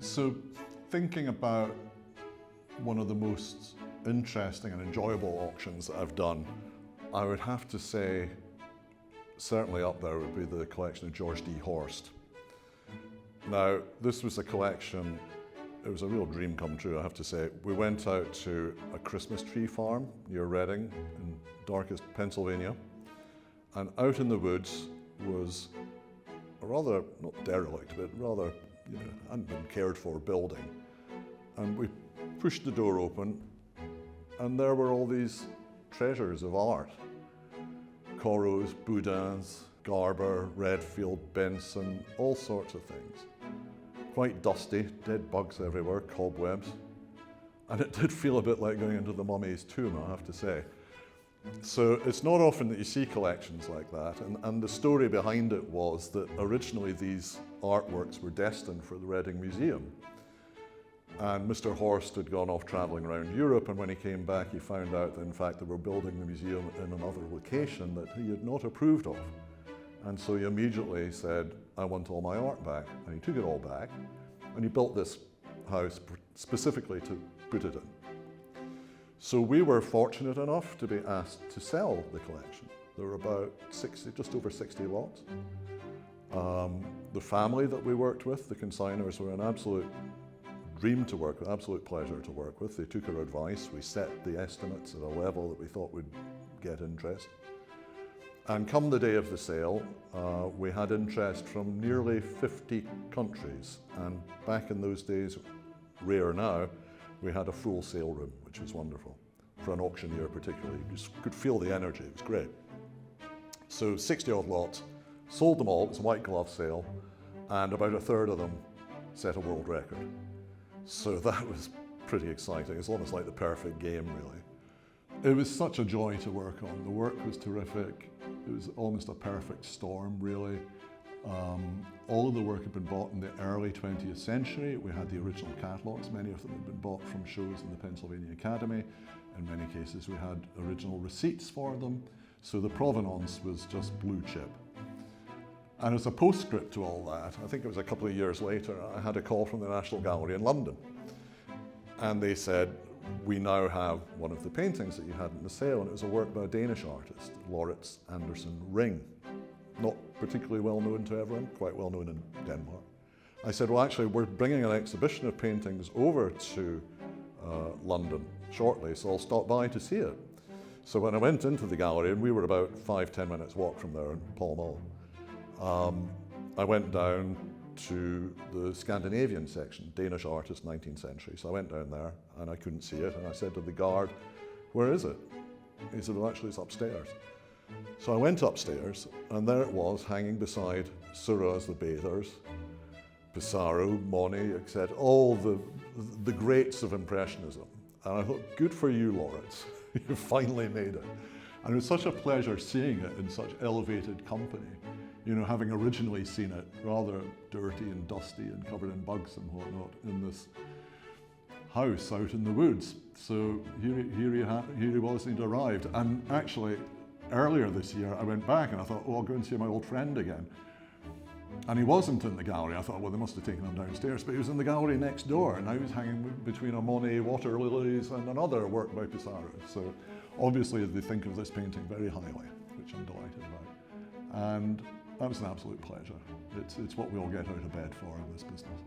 So thinking about one of the most interesting and enjoyable auctions that I've done, I would have to say certainly up there would be the collection of George D. Horst. Now, this was a collection, it was a real dream come true, I have to say. We went out to a Christmas tree farm near Reading in darkest Pennsylvania, and out in the woods was a rather, not derelict, but rather, hadn't been cared for building. And we pushed the door open, and there were all these treasures of art. Corot's, Boudin's, Garber, Redfield, Benson, all sorts of things. Quite dusty, dead bugs everywhere, cobwebs. And it did feel a bit like going into the mummy's tomb, I have to say. So it's not often that you see collections like that, and the story behind it was that originally these artworks were destined for the Reading Museum. And Mr. Horst had gone off travelling around Europe, and when he came back he found out that in fact they were building the museum in another location that he had not approved of. And so he immediately said, I want all my art back. And he took it all back, and he built this house specifically to put it in. So we were fortunate enough to be asked to sell the collection. There were about 60, just over 60 lots. The family that we worked with, the consigners, were an absolute dream to work with, absolute pleasure to work with. They took our advice. We set the estimates at a level that we thought would get interest. And come the day of the sale, we had interest from nearly 50 countries. And back in those days, rare now, we had a full sale room, which was wonderful. For an auctioneer particularly, you just could feel the energy, it was great. So 60 odd lots, sold them all, it was a white glove sale, and about a third of them set a world record. So that was pretty exciting. It's almost like the perfect game, really. It was such a joy to work on. The work was terrific. It was almost a perfect storm, really. All of the work had been bought in the early 20th century. We had the original catalogues. Many of them had been bought from shows in the Pennsylvania Academy. In many cases, we had original receipts for them. So the provenance was just blue chip. And as a postscript to all that, I think it was a couple of years later, I had a call from the National Gallery in London. And they said, we now have one of the paintings that you had in the sale, and it was a work by a Danish artist, Lauritz Andersen Ring. Not particularly well known to everyone, quite well known in Denmark. I said, well, actually, we're bringing an exhibition of paintings over to London shortly, so I'll stop by to see it. So when I went into the gallery, and we were about 5-10 minutes walk from there in Pall Mall, I went down to the Scandinavian section, Danish artist, 19th century. So I went down there and I couldn't see it, and I said to the guard, where is it? He said, well, actually it's upstairs. So I went upstairs, and there it was, hanging beside Seurat's The Bathers, Pissarro, Monet, etc., all the greats of Impressionism. And I thought, good for you, Lauritz, you finally made it. And it was such a pleasure seeing it in such elevated company. You know, having originally seen it rather dirty and dusty and covered in bugs and whatnot in this house out in the woods. So here he was, and he'd arrived. And actually, earlier this year, I went back and I thought, oh, I'll go and see my old friend again. And he wasn't in the gallery. I thought, well, they must have taken him downstairs, but he was in the gallery next door, and I was hanging between a Monet Water Lilies and another work by Pissarro. So obviously they think of this painting very highly, which I'm delighted about. And that was an absolute pleasure. It's what we all get out of bed for in this business.